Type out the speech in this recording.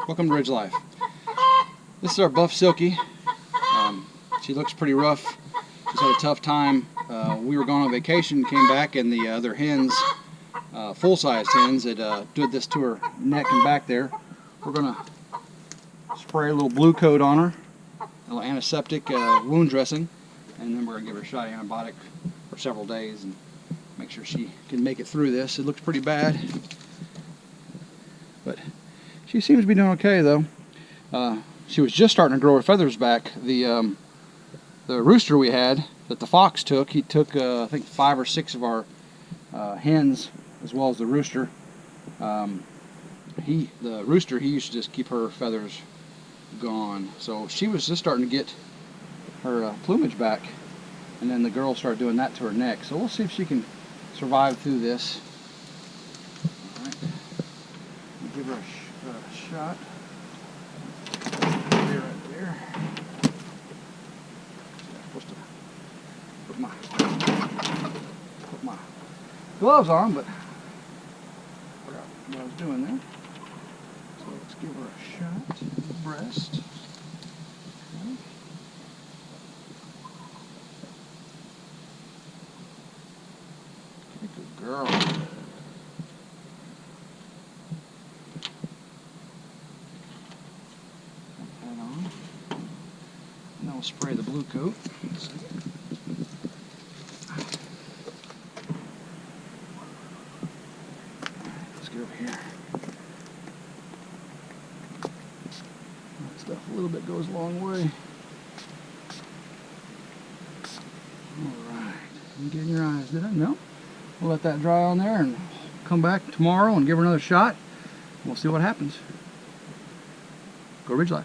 Welcome to RidgeLife. This is our Buff Silkie. She looks pretty rough. She's had a tough time. We were going on vacation, came back, and the other hens, full-sized hens, had did this to her neck and back there. We're going to spray a little Blu-Kote on her, a little antiseptic wound dressing, and then we're going to give her a shot of antibiotic for several days and make sure she can make it through this. It looks pretty bad, but she seems to be doing okay though. She was just starting to grow her feathers back. The rooster we had that the fox took, he took I think 5 or 6 of our hens as well as the rooster. The rooster, he used to just keep her feathers gone. So she was just starting to get her plumage back, and then the girl started doing that to her neck. So we'll see if she can survive through this. All right. We'll give her a shot. Right there. I'm supposed to put my gloves on, but I forgot what I was doing there. So let's give her a shot in the breast. Okay. Okay, good girl. Now we'll spray the Blu-Kote. Let's get over here. That stuff a little bit goes a long way. Alright. You get in your eyes, did I? No? We'll let that dry on there and come back tomorrow and give her another shot. We'll see what happens. Go RidgeLife.